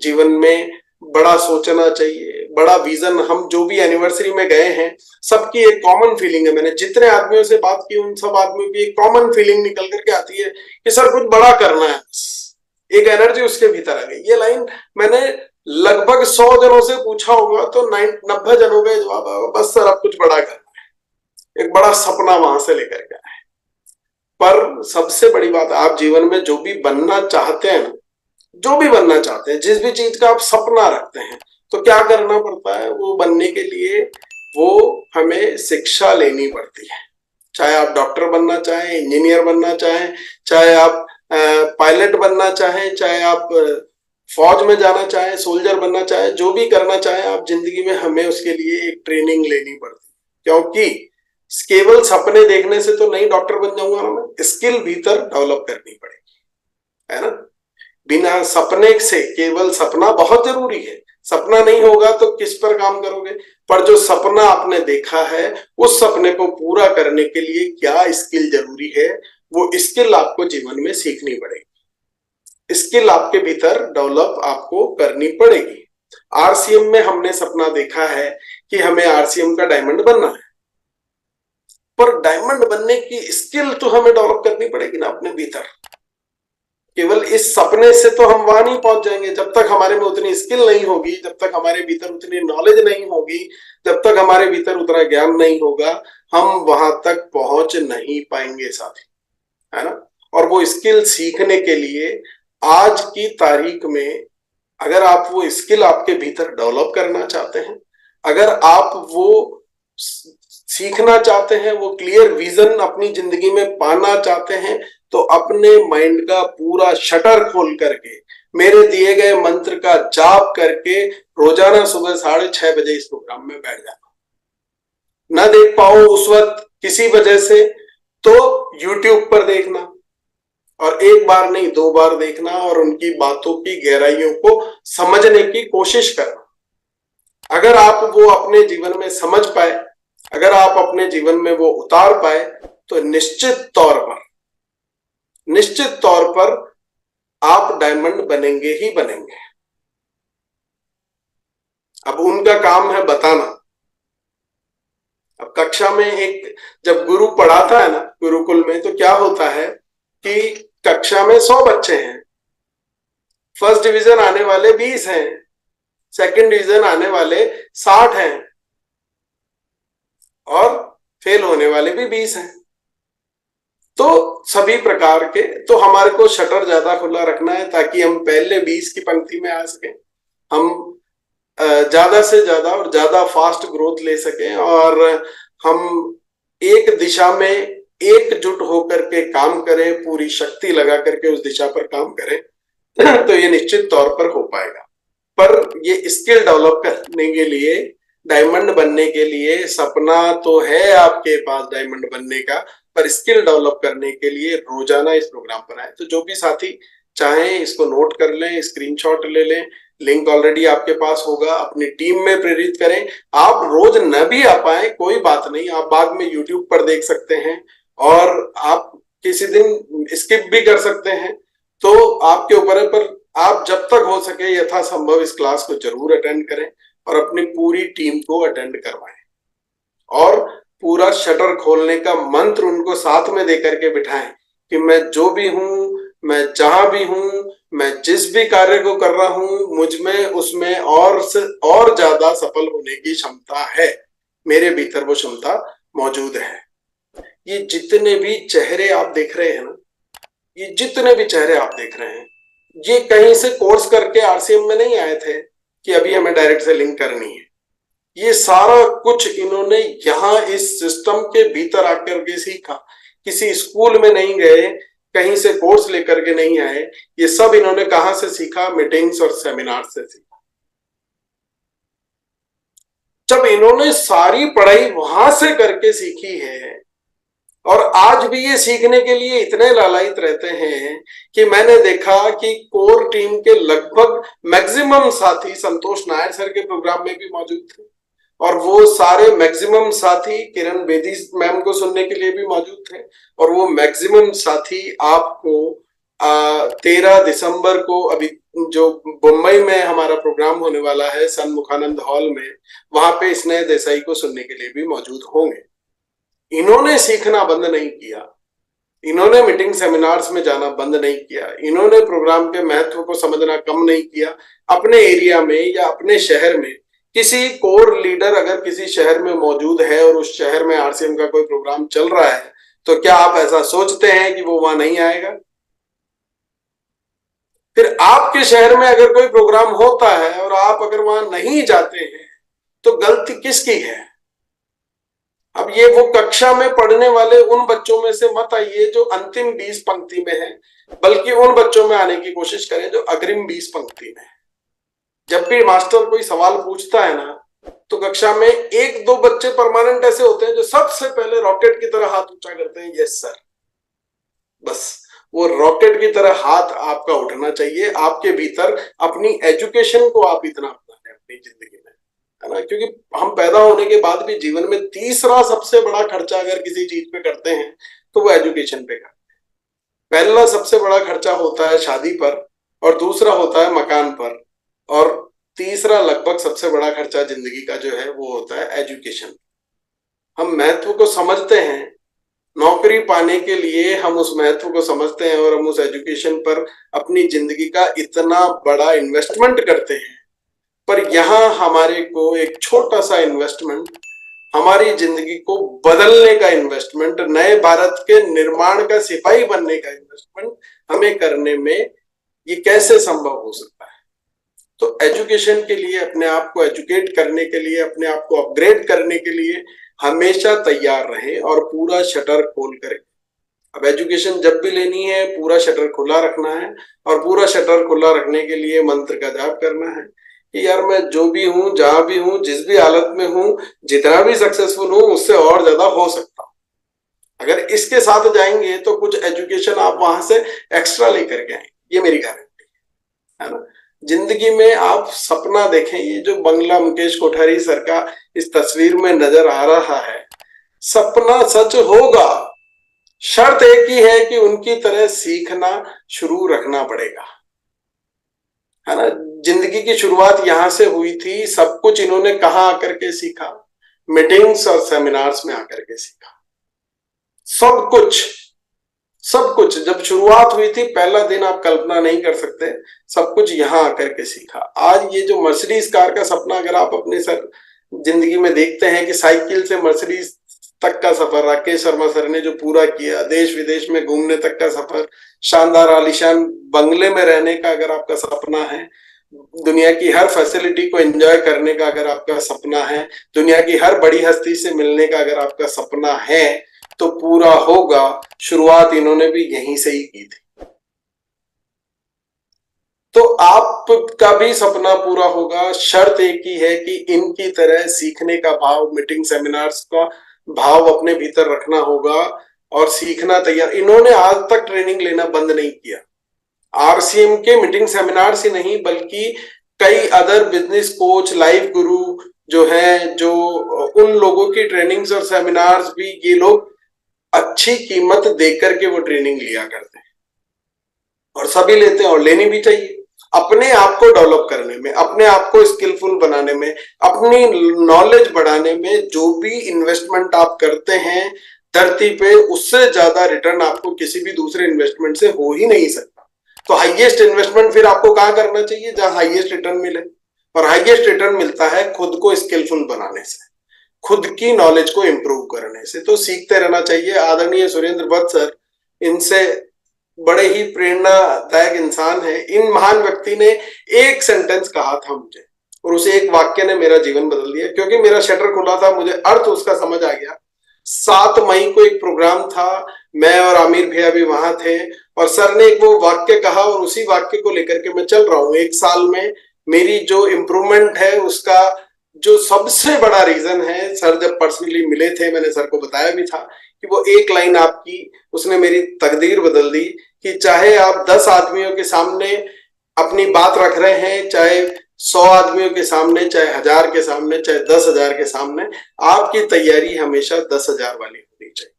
जीवन में बड़ा सोचना चाहिए, बड़ा विजन। हम जो भी एनिवर्सरी में गए हैं, सबकी एक कॉमन फीलिंग है, मैंने जितने आदमियों से बात की उन सब आदमियों की एक कॉमन फीलिंग निकल करके आती है कि सर कुछ बड़ा करना है। एक एनर्जी उसके भीतर आ गई। ये लाइन मैंने लगभग 100 जनों से पूछा होगा तो 90 जनों का जवाब आएगा, बस सर अब कुछ बड़ा करना है। एक बड़ा सपना वहां से लेकर के आए। पर सबसे बड़ी बात, आप जीवन में जो भी बनना चाहते हैं ना, जो भी बनना चाहते हैं, जिस भी चीज का आप सपना रखते हैं, तो क्या करना पड़ता है? वो बनने के लिए वो हमें शिक्षा लेनी पड़ती है। चाहे आप डॉक्टर बनना चाहें, इंजीनियर बनना चाहें, चाहे आप पायलट बनना चाहें, चाहे आप फौज में जाना चाहें, सोल्जर बनना चाहें, जो भी करना चाहें आप जिंदगी में, हमें उसके लिए एक ट्रेनिंग लेनी पड़ती है। क्योंकि केवल सपने देखने से तो नहीं डॉक्टर बन जाऊंगा ना मैं, स्किल भीतर डेवलप करनी पड़ेगी, है ना। बिना सपने से, केवल सपना बहुत जरूरी है, सपना नहीं होगा तो किस पर काम करोगे। पर जो सपना आपने देखा है, उस सपने को पूरा करने के लिए क्या स्किल जरूरी है, वो स्किल आपको जीवन में सीखनी पड़ेगी, स्किल आपके भीतर डेवलप आपको करनी पड़ेगी। आरसीएम में हमने सपना देखा है कि हमें आरसीएम का डायमंड बनना है, पर डायमंड बनने की स्किल तो हमें डेवलप करनी पड़ेगी ना अपने भीतर। केवल इस सपने से तो हम वहां नहीं पहुंच जाएंगे जब तक हमारे में उतनी स्किल नहीं होगी, जब तक हमारे भीतर उतनी नॉलेज नहीं होगी, जब तक हमारे भीतर उतना ज्ञान नहीं होगा, हम वहां तक पहुंच नहीं पाएंगे साथी, है ना। और वो स्किल सीखने के लिए आज की तारीख में, अगर आप वो स्किल आपके भीतर डेवलप करना चाहते हैं, अगर आप वो सीखना चाहते हैं, वो क्लियर विजन अपनी जिंदगी में पाना चाहते हैं, तो अपने माइंड का पूरा शटर खोल करके मेरे दिए गए मंत्र का जाप करके रोजाना सुबह 6:30 बजे इस प्रोग्राम में बैठ जाना। न देख पाओ उस वक्त किसी वजह से तो यूट्यूब पर देखना, और एक बार नहीं 2 बार देखना और उनकी बातों की गहराइयों को समझने की कोशिश करना। अगर आप वो अपने जीवन में समझ पाए, अगर आप अपने जीवन में वो उतार पाए, तो निश्चित तौर पर आप डायमंड बनेंगे ही बनेंगे। अब उनका काम है बताना। अब कक्षा में एक जब गुरु पढ़ाता है ना गुरुकुल में, तो क्या होता है कि कक्षा में 100 बच्चे हैं, फर्स्ट डिवीजन आने वाले 20 हैं, सेकंड डिवीजन आने वाले 60 हैं, और फेल होने वाले भी 20 हैं। तो सभी प्रकार के, तो हमारे को शटर ज्यादा खुला रखना है ताकि हम पहले 20 की पंक्ति में आ सकें, हम ज्यादा से ज्यादा और ज्यादा फास्ट ग्रोथ ले सकें, और हम एक दिशा में एकजुट होकर के काम करें, पूरी शक्ति लगा करके उस दिशा पर काम करें, तो ये निश्चित तौर पर हो पाएगा। पर ये स्किल डेवलप करने के लिए, डायमंड बनने के लिए, सपना तो है आपके पास डायमंड बनने का, पर स्किल डेवलप करने के लिए रोजाना इस प्रोग्राम पर आए। तो जो भी साथी चाहें इसको नोट कर लें, स्क्रीनशॉट ले लें, लिंक ऑलरेडी आपके पास होगा, अपनी टीम में प्रेरित करें। आप रोज न भी आ पाए कोई बात नहीं, आप बाद में यूट्यूब पर देख सकते हैं, और आप किसी दिन स्किप भी कर सकते हैं, तो आपके ऊपर है। पर आप जब तक हो सके यथासंभव इस क्लास को जरूर अटेंड करें और अपनी पूरी टीम को अटेंड करवाएं, और पूरा शटर खोलने का मंत्र उनको साथ में देकर के बिठाएं कि मैं जो भी हूं, मैं जहां भी हूं, मैं जिस भी कार्य को कर रहा हूं, मुझ में उसमें और से और ज्यादा सफल होने की क्षमता है, मेरे भीतर वो क्षमता मौजूद है। ये जितने भी चेहरे आप देख रहे हैं ना, ये जितने भी चेहरे आप देख रहे हैं, ये कहीं से कोर्स करके आरसीएम में नहीं आए थे कि अभी हमें डायरेक्ट से लिंक करनी है। ये सारा कुछ इन्होंने यहाँ इस सिस्टम के भीतर आकर के सीखा, किसी स्कूल में नहीं गए, कहीं से कोर्स लेकर के नहीं आए, ये सब इन्होंने कहां से सीखा? मीटिंग्स और सेमिनार से सीखा। जब इन्होंने सारी पढ़ाई वहां से करके सीखी है, और आज भी ये सीखने के लिए इतने लालायित रहते हैं कि मैंने देखा कि कोर टीम के लगभग मैक्सिमम साथी संतोष नायर सर के प्रोग्राम में भी मौजूद थे, और वो सारे मैक्सिमम साथी किरण बेदी मैम को सुनने के लिए भी मौजूद थे, और वो मैक्सिमम साथी आपको 13 दिसंबर को अभी जो मुंबई में हमारा प्रोग्राम होने वाला है सन्मुखानंद हॉल में, वहां पे स्नेह देसाई को सुनने के लिए भी मौजूद होंगे। इन्होंने सीखना बंद नहीं किया, इन्होंने मीटिंग सेमिनार्स में जाना बंद नहीं किया, इन्होंने प्रोग्राम के महत्व को समझना कम नहीं किया। अपने एरिया में या अपने शहर में किसी कोर लीडर अगर किसी शहर में मौजूद है और उस शहर में आरसीएम का कोई प्रोग्राम चल रहा है, तो क्या आप ऐसा सोचते हैं कि वो वहां नहीं आएगा? फिर आपके शहर में अगर कोई प्रोग्राम होता है और आप अगर वहां नहीं जाते हैं, तो गलती किसकी है? अब ये वो कक्षा में पढ़ने वाले उन बच्चों में से मत आइए जो अंतिम 20 पंक्ति में है, बल्कि उन बच्चों में आने की कोशिश करें जो अग्रिम 20 पंक्ति में है। जब भी मास्टर कोई सवाल पूछता है ना, तो कक्षा में 1-2 बच्चे परमानेंट ऐसे होते हैं जो सबसे पहले रॉकेट की तरह हाथ ऊंचा करते हैं, यस सर। बस वो रॉकेट की तरह हाथ आपका उठना चाहिए। आपके भीतर अपनी एजुकेशन को आप इतना अपना लें अपनी जिंदगी में, है ना? क्योंकि हम पैदा होने के बाद भी जीवन में तीसरा सबसे बड़ा खर्चा अगर किसी चीज पे करते हैं तो वो एजुकेशन पे करते हैं। पहला सबसे बड़ा खर्चा होता है शादी पर, और दूसरा होता है मकान पर, और तीसरा लगभग सबसे बड़ा खर्चा जिंदगी का जो है वो होता है एजुकेशन। हम महत्व को समझते हैं, नौकरी पाने के लिए हम उस महत्व को समझते हैं, और हम उस एजुकेशन पर अपनी जिंदगी का इतना बड़ा इन्वेस्टमेंट करते हैं। पर यहाँ हमारे को एक छोटा सा इन्वेस्टमेंट, हमारी जिंदगी को बदलने का इन्वेस्टमेंट, नए भारत के निर्माण का सिपाही बनने का इन्वेस्टमेंट हमें करने में ये कैसे संभव हो सकता है? तो एजुकेशन के लिए, अपने आप को एजुकेट करने के लिए, अपने आप को अपग्रेड करने के लिए हमेशा तैयार रहें और पूरा शटर खोल करें। अब एजुकेशन जब भी लेनी है पूरा शटर खुला रखना है, और पूरा शटर खुला रखने के लिए मंत्र का जाप करना है कि यार मैं जो भी हूं, जहां भी हूं, जिस भी हालत में हूं, जितना भी सक्सेसफुल हूं, उससे और ज्यादा हो सकता हूं। अगर इसके साथ जाएंगे तो कुछ एजुकेशन आप वहां से एक्स्ट्रा लेकर के आएंगे, ये मेरी गारंटी है ना। जिंदगी में आप सपना देखें, ये जो बंगला मुकेश कोठारी सर का इस तस्वीर में नजर आ रहा है, सपना सच होगा। शर्त एक ही है कि उनकी तरह सीखना शुरू रखना पड़ेगा, है ना। जिंदगी की शुरुआत यहां से हुई थी। सब कुछ इन्होंने कहां आकर के सीखा? मीटिंग्स और सेमिनार्स में आकर के सीखा। सब कुछ, सब कुछ जब शुरुआत हुई थी, पहला दिन आप कल्पना नहीं कर सकते, सब कुछ यहां आकर के सीखा। आज ये जो मर्सिडीज कार का सपना अगर आप अपने सर जिंदगी में देखते हैं कि साइकिल से मर्सिडीज तक का सफर राकेश शर्मा सर ने जो पूरा किया, देश विदेश में घूमने तक का सफर, शानदार आलीशान बंगले में रहने का अगर आपका सपना है, दुनिया की हर फैसिलिटी को एंजॉय करने का अगर आपका सपना है, दुनिया की हर बड़ी हस्ती से मिलने का अगर आपका सपना है, तो पूरा होगा। शुरुआत इन्होंने भी यहीं से ही की थी। तो आपका भी सपना पूरा होगा। शर्त एक ही है कि इनकी तरह सीखने का भाव, मीटिंग सेमिनार्स का भाव अपने भीतर रखना होगा और सीखना तैयार। इन्होंने आज तक ट्रेनिंग लेना बंद नहीं किया। आरसीएम के मीटिंग सेमिनार्स ही नहीं, बल्कि कई अदर बिजनेस कोच, लाइफ गुरु जो है, जो उन लोगों की ट्रेनिंग्स और सेमिनार्स भी ये लोग अच्छी कीमत देकर के वो ट्रेनिंग लिया करते हैं, और सभी लेते हैं और लेनी भी चाहिए। अपने आप को डेवलप करने में, अपने आप को स्किलफुल बनाने में, अपनी नॉलेज बढ़ाने में जो भी इन्वेस्टमेंट आप करते हैं धरती पे, उससे ज्यादा रिटर्न आपको किसी भी दूसरे इन्वेस्टमेंट से हो ही नहीं सकता। तो हाईएस्ट इन्वेस्टमेंट फिर आपको कहां करना चाहिए? जहां हाईएस्ट रिटर्न मिले। और हाईएस्ट रिटर्न मिलता है खुद को स्किलफुल बनाने से, खुद की नॉलेज को इंप्रूव करने से। तो सीखते रहना चाहिए। आदरणीय सुरेंद्र भट्ट सर, इनसे बड़े ही प्रेरणादायक इंसान है। इन महान व्यक्ति ने एक सेंटेंस कहा था मुझे, और उसे एक वाक्य ने मेरा जीवन बदल दिया, क्योंकि मेरा शटर खुला था, मुझे अर्थ उसका समझ आ गया। 7 मई को एक प्रोग्राम था, मैं और आमिर भैया भी वहां थे, और सर ने एक वो वाक्य कहा, और उसी वाक्य को लेकर के मैं चल रहा हूँ। एक साल में मेरी जो इम्प्रूवमेंट है, उसका जो सबसे बड़ा रीजन है, सर जब पर्सनली मिले थे, मैंने सर को बताया भी था कि वो एक लाइन आपकी, उसने मेरी तकदीर बदल दी। कि चाहे आप 10 आदमियों के सामने अपनी बात रख रहे हैं, चाहे 100 आदमियों के सामने, चाहे 1000 के सामने, चाहे 10,000 के सामने, आपकी तैयारी हमेशा 10,000 वाली होनी चाहिए।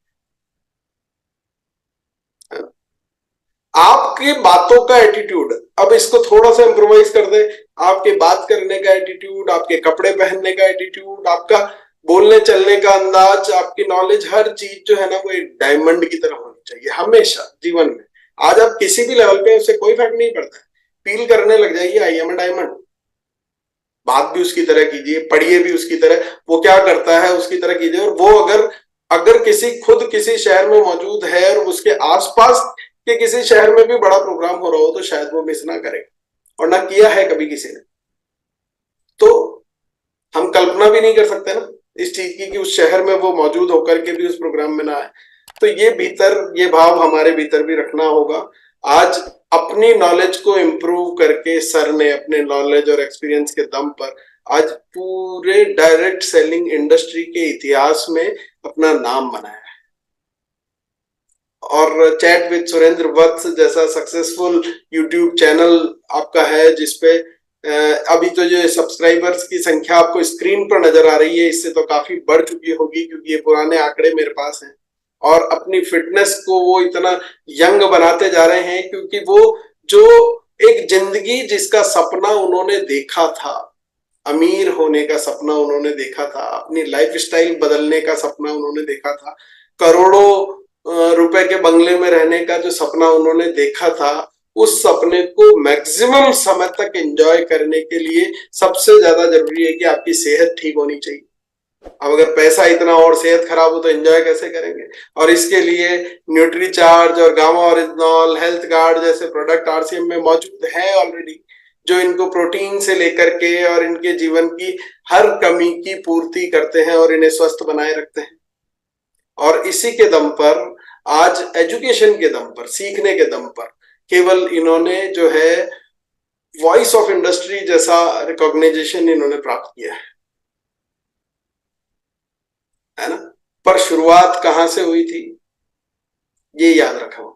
आपकी बातों का एटीट्यूड, अब इसको थोड़ा सा इम्प्रोवाइज कर दे, आपके बात करने का एटीट्यूड, आपके कपड़े पहनने का एटीट्यूड, आपका बोलने चलने का अंदाज, आपकी नॉलेज, हर चीज जो है ना, वो एक डायमंड की तरह होनी चाहिए हमेशा जीवन में। आज आप किसी भी लेवल पे, उससे कोई फर्क नहीं पड़ता है, फील करने लग जाइए आई एम ए डायमंड। बात भी उसकी तरह कीजिए, पढ़िए भी उसकी तरह, वो क्या करता है उसकी तरह कीजिए। और वो अगर अगर किसी खुद किसी शहर में मौजूद है और उसके आसपास के किसी शहर में भी बड़ा प्रोग्राम हो रहा हो, तो शायद वो मिस ना करे, और ना किया है कभी किसी ने। तो हम कल्पना भी नहीं कर सकते ना इस चीज की कि उस शहर में वो मौजूद होकर के भी उस प्रोग्राम में ना आए। तो ये भीतर, ये भाव हमारे भीतर भी रखना होगा। आज अपनी नॉलेज को इम्प्रूव करके सर ने अपने नॉलेज और एक्सपीरियंस के दम पर आज पूरे डायरेक्ट सेलिंग इंडस्ट्री के इतिहास में अपना नाम बनाया है। और चैट विद सुरेंद्र वत्स जैसा सक्सेसफुल यूट्यूब चैनल आपका है, जिसपे अभी तो जो सब्सक्राइबर्स की संख्या आपको स्क्रीन पर नजर आ रही है, इससे तो काफी बढ़ चुकी होगी, क्योंकि ये पुराने आंकड़े मेरे पास हैं। और अपनी फिटनेस को वो इतना यंग बनाते जा रहे हैं, क्योंकि वो जो एक जिंदगी जिसका सपना उन्होंने देखा था, अमीर होने का सपना उन्होंने देखा था, अपनी लाइफ स्टाइल बदलने का सपना उन्होंने देखा था, करोड़ों रुपए के बंगले में रहने का जो सपना उन्होंने देखा था, उस सपने को मैक्सिमम समय तक एंजॉय करने के लिए सबसे ज्यादा जरूरी है कि आपकी सेहत ठीक होनी चाहिए। अब अगर पैसा इतना और सेहत खराब हो तो एंजॉय कैसे करेंगे? और इसके लिए न्यूट्री चार्ज और गामा ओरिजिनल, हेल्थ गार्ड जैसे प्रोडक्ट आरसीएम में मौजूद है ऑलरेडी, जो इनको प्रोटीन से लेकर के और इनके जीवन की हर कमी की पूर्ति करते हैं और इन्हें स्वस्थ बनाए रखते हैं। और इसी के दम पर आज एजुकेशन के दम पर, सीखने के दम पर केवल इन्होंने जो है वॉइस ऑफ इंडस्ट्री जैसा रिकॉग्नाइजेशन इन्होंने प्राप्त किया है ना। पर शुरुआत कहां से हुई थी ये याद रखो।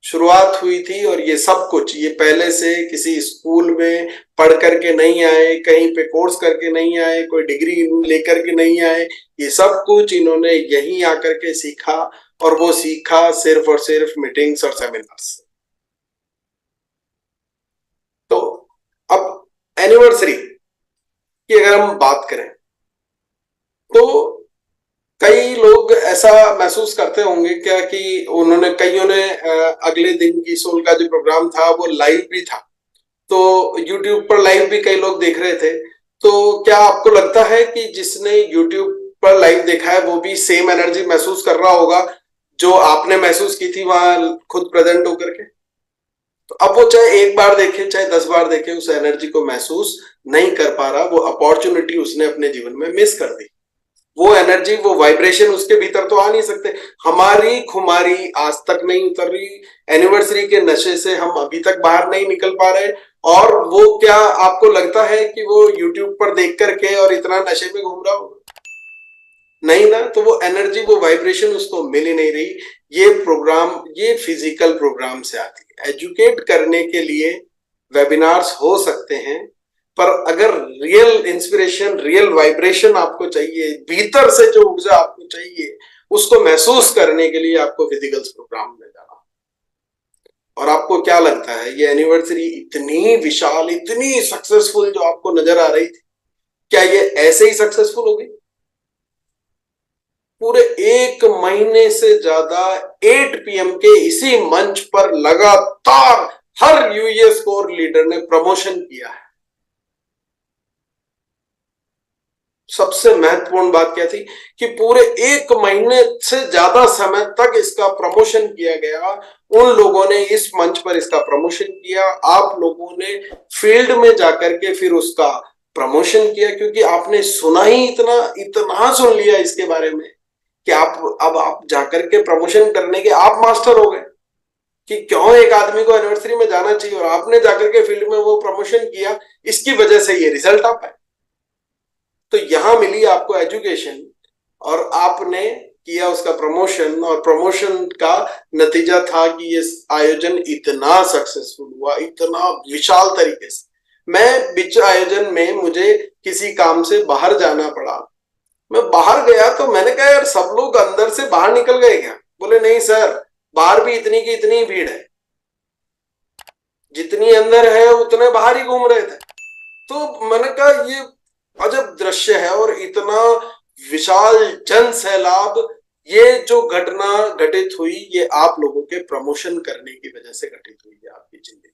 शुरुआत हुई थी और ये सब कुछ ये पहले से किसी स्कूल में पढ़ करके नहीं आए, कहीं पे कोर्स करके नहीं आए, कोई डिग्री लेकर के नहीं आए। ये सब कुछ इन्होंने यहीं आकर के सीखा, और वो सीखा सिर्फ और सिर्फ मीटिंग्स और सेमिनार्स। तो अब एनिवर्सरी की अगर हम बात करें तो कई लोग ऐसा महसूस करते होंगे क्या कि कईयों ने अगले दिन की सोल का जो प्रोग्राम था वो लाइव भी था, तो YouTube पर लाइव भी कई लोग देख रहे थे। तो क्या आपको लगता है कि जिसने YouTube पर लाइव देखा है वो भी सेम एनर्जी महसूस कर रहा होगा जो आपने महसूस की थी वहां खुद प्रेजेंट होकर के? तो अब वो चाहे एक बार देखे चाहे 10 बार देखे, उस एनर्जी को महसूस नहीं कर पा रहा। वो अपॉर्चुनिटी उसने अपने जीवन में मिस कर दी। वो एनर्जी, वो वाइब्रेशन उसके भीतर तो आ नहीं सकते। हमारी खुमारी आज तक नहीं उतर रही, एनिवर्सरी के नशे से हम अभी तक बाहर नहीं निकल पा रहे। और वो क्या आपको लगता है कि वो YouTube पर देख करके और इतना नशे में घूम रहा होगा? नहीं ना। तो वो एनर्जी, वो वाइब्रेशन उसको मिल ही नहीं रही। ये प्रोग्राम, ये फिजिकल प्रोग्राम से आती है। एजुकेट करने के लिए वेबिनार्स हो सकते हैं, पर अगर रियल इंस्पिरेशन, रियल वाइब्रेशन आपको चाहिए, भीतर से जो ऊर्जा आपको चाहिए, उसको महसूस करने के लिए आपको फिजिकल प्रोग्राम में जाना। और आपको क्या लगता है ये एनिवर्सरी इतनी विशाल, इतनी सक्सेसफुल जो आपको नजर आ रही थी, क्या ये ऐसे ही सक्सेसफुल हो गई? पूरे 1 महीने से ज्यादा 8 PM के इसी मंच पर लगातार हर यूएस कोर लीडर ने प्रमोशन किया है। सबसे महत्वपूर्ण बात क्या थी कि पूरे 1 महीने से ज्यादा समय तक इसका प्रमोशन किया गया। उन लोगों ने इस मंच पर इसका प्रमोशन किया, आप लोगों ने फील्ड में जाकर के फिर उसका प्रमोशन किया, क्योंकि आपने सुना ही इतना इतना सुन लिया इसके बारे में कि आप जाकर के प्रमोशन करने के आप मास्टर हो गए कि क्यों एक आदमी को एनिवर्सरी में जाना चाहिए, और आपने जाकर के फील्ड में वो प्रमोशन किया। इसकी वजह से ये रिजल्ट आ पाए। तो यहां मिली आपको एजुकेशन और आपने किया उसका प्रमोशन, और प्रमोशन का नतीजा था कि ये आयोजन इतना सक्सेसफुल हुआ, इतना विशाल तरीके से। मैं बीच आयोजन में मुझे किसी काम से बाहर जाना पड़ा। मैं बाहर गया तो मैंने कहा यार सब लोग अंदर से बाहर निकल गए क्या? बोले नहीं सर, बाहर भी इतनी की इतनी भीड़ है, जितनी अंदर है उतने बाहर ही घूम रहे थे। तो मैंने कहा ये अजब दृश्य है, और इतना विशाल जन सैलाब, ये जो घटना घटित हुई ये आप लोगों के प्रमोशन करने की वजह से घटित हुई है आपकी जिंदगी में।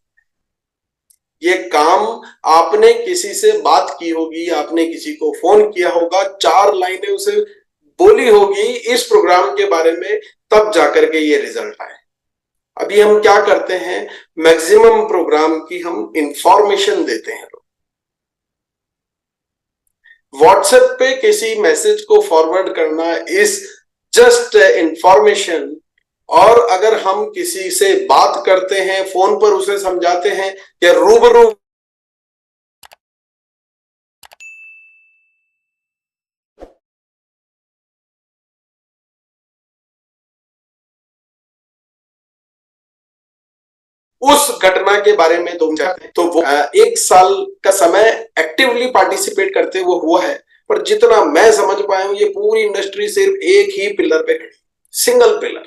ये काम आपने किसी से बात की होगी, आपने किसी को फोन किया होगा, 4 लाइनें उसे बोली होगी इस प्रोग्राम के बारे में, तब जाकर के ये रिजल्ट आए। अभी हम क्या करते हैं, मैक्सिमम प्रोग्राम की हम इंफॉर्मेशन देते हैं। व्हाट्सएप पे किसी मैसेज को फॉरवर्ड करना इज जस्ट इंफॉर्मेशन, और अगर हम किसी से बात करते हैं, फोन पर उसे समझाते हैं या रूबरू उस घटना के बारे में तुम चाहते हैं, तो वो 1 साल का समय एक्टिवली पार्टिसिपेट करते वो हुआ है। पर जितना मैं समझ पाया हूं, ये पूरी इंडस्ट्री सिर्फ एक ही पिलर पे खड़ी, सिंगल पिलर।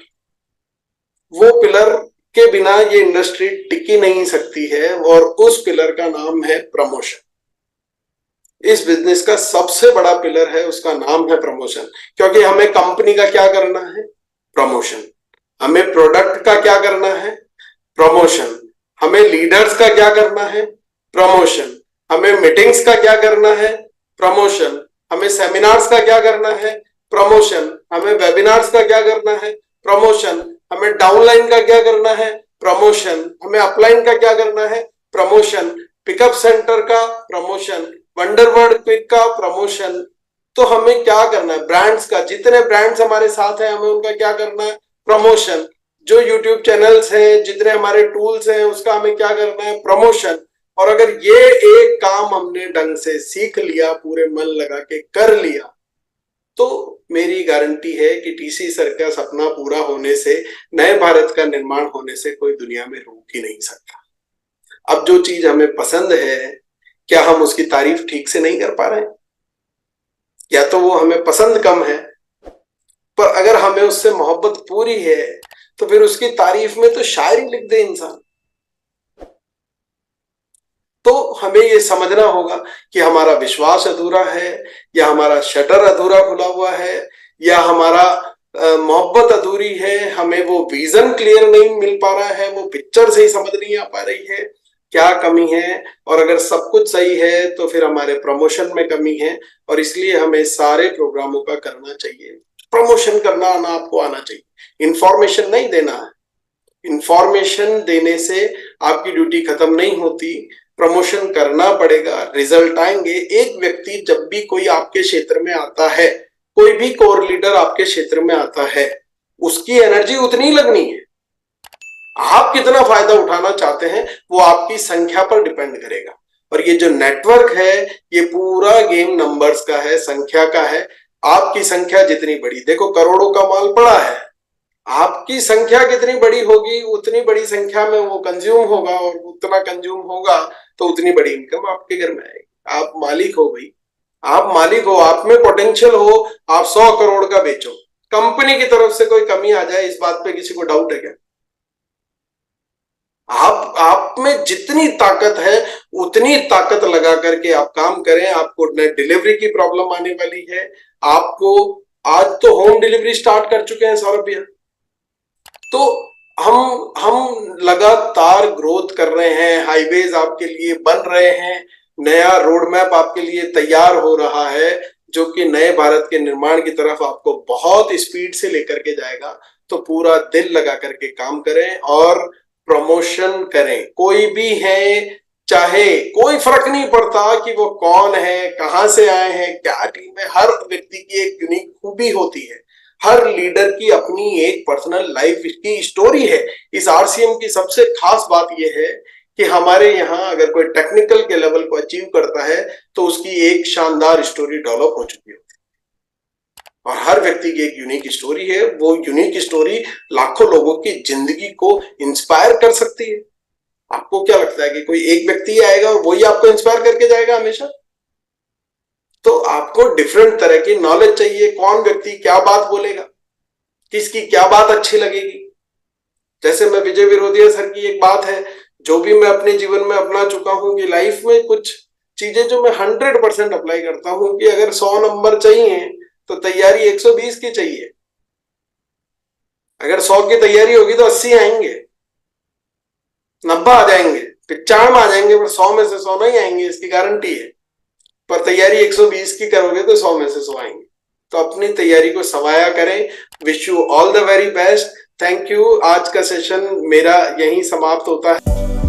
वो पिलर के बिना ये इंडस्ट्री टिकी नहीं सकती है, और उस पिलर का नाम है प्रमोशन। इस बिजनेस का सबसे बड़ा पिलर है, उसका नाम है प्रमोशन। क्योंकि हमें कंपनी का क्या करना है? प्रमोशन। हमें प्रोडक्ट का क्या करना है? प्रमोशन। हमें लीडर्स का क्या करना है? प्रमोशन। हमें मीटिंग्स का क्या करना है? प्रमोशन। हमें सेमिनार्स का क्या करना है? प्रमोशन। हमें वेबिनार्स का क्या करना है? प्रमोशन। हमें डाउनलाइन का क्या करना है? प्रमोशन। हमें अपलाइन का क्या करना है? प्रमोशन। पिकअप सेंटर का प्रमोशन, वंडरवर्ड क्विक का प्रमोशन, तो हमें क्या करना है, ब्रांड्स का, जितने ब्रांड्स हमारे साथ हैं हमें उनका क्या करना है, प्रमोशन। जो यूट्यूब चैनल्स हैं, जितने हमारे टूल्स हैं, उसका हमें क्या करना है, प्रमोशन। और अगर ये एक काम हमने ढंग से सीख लिया, पूरे मन लगा के कर लिया, तो मेरी गारंटी है कि टीसी सर का सपना पूरा होने से, नए भारत का निर्माण होने से कोई दुनिया में रोक ही नहीं सकता। अब जो चीज हमें पसंद है, क्या हम उसकी तारीफ ठीक से नहीं कर पा रहे हैं? या तो वो हमें पसंद कम है, पर अगर हमें उससे मोहब्बत पूरी है तो फिर उसकी तारीफ में तो शायरी लिख दे इंसान। तो हमें ये समझना होगा कि हमारा विश्वास अधूरा है, या हमारा शटर अधूरा खुला हुआ है, या हमारा मोहब्बत अधूरी है, हमें वो विजन क्लियर नहीं मिल पा रहा है, वो पिक्चर सही समझ नहीं आ पा रही है, क्या कमी है। और अगर सब कुछ सही है तो फिर हमारे प्रमोशन में कमी है, और इसलिए हमें सारे प्रोग्रामों का करना चाहिए। प्रमोशन करना आना आपको आना चाहिए, इंफॉर्मेशन नहीं देना है। इंफॉर्मेशन देने से आपकी ड्यूटी खत्म नहीं होती, प्रमोशन करना पड़ेगा, रिजल्ट आएंगे। एक व्यक्ति जब भी कोई आपके क्षेत्र में आता है, कोई भी कोर लीडर आपके क्षेत्र में आता है, उसकी एनर्जी उतनी लगनी है। आप कितना फायदा उठाना चाहते हैं वो आपकी संख्या पर डिपेंड करेगा। और ये जो नेटवर्क है, ये पूरा गेम नंबर्स का है, संख्या का है। आपकी संख्या जितनी बड़ी, देखो करोड़ों का माल पड़ा है, आपकी संख्या कितनी बड़ी होगी, उतनी बड़ी संख्या में वो कंज्यूम होगा, और उतना कंज्यूम होगा तो उतनी बड़ी इनकम आपके घर में आएगी। आप मालिक हो भाई, आप मालिक हो, आप में पोटेंशियल हो, आप 100 करोड़ का बेचो, कंपनी की तरफ से कोई कमी आ जाए, इस बात पे किसी को डाउट है क्या? आप में जितनी ताकत है उतनी ताकत लगा करके आप काम करें। आपको डिलीवरी की प्रॉब्लम आने वाली है, आपको आज तो होम डिलीवरी स्टार्ट कर चुके हैं सौरभ भैया। तो हम लगातार ग्रोथ कर रहे हैं, हाईवेज आपके लिए बन रहे हैं, नया रोड मैप आपके लिए तैयार हो रहा है, जो कि नए भारत के निर्माण की तरफ आपको बहुत स्पीड से लेकर के जाएगा। तो पूरा दिल लगा करके काम करें और प्रमोशन करें। कोई भी है, चाहे कोई फर्क नहीं पड़ता कि वो कौन है, कहां से आए हैं, क्या टीम है, हर व्यक्ति की एक यूनिक खूबी होती है। हर लीडर की अपनी एक पर्सनल लाइफ की स्टोरी है। इस आरसीएम की सबसे खास बात यह है कि हमारे यहाँ अगर कोई टेक्निकल के लेवल को अचीव करता है तो उसकी एक शानदार स्टोरी डेवलप हो चुकी होती है, और हर व्यक्ति की एक यूनिक स्टोरी है। वो यूनिक स्टोरी लाखों लोगों की जिंदगी को इंस्पायर कर सकती है। आपको क्या लगता है कि कोई एक व्यक्ति आएगा और वही आपको इंस्पायर करके जाएगा हमेशा? तो आपको डिफरेंट तरह की नॉलेज चाहिए, कौन व्यक्ति क्या बात बोलेगा, किसकी क्या बात अच्छी लगेगी। जैसे मैं विजय विरोधिया सर की एक बात है जो भी मैं अपने जीवन में अपना चुका हूं कि लाइफ में कुछ चीजें जो मैं 100% अप्लाई करता हूं कि अगर 100 नंबर चाहिए तो तैयारी 120 की चाहिए। अगर 100 की तैयारी होगी तो 80 आएंगे, 90 आ जाएंगे, 95 आ जाएंगे, पर 100 में से 100 नहीं आएंगे, इसकी गारंटी है। पर तैयारी 120 की करोगे तो 100 में से 100 आएंगे। तो अपनी तैयारी को सवाया करें। Wish you all the very best. Thank you. आज का सेशन मेरा यहीं समाप्त होता है।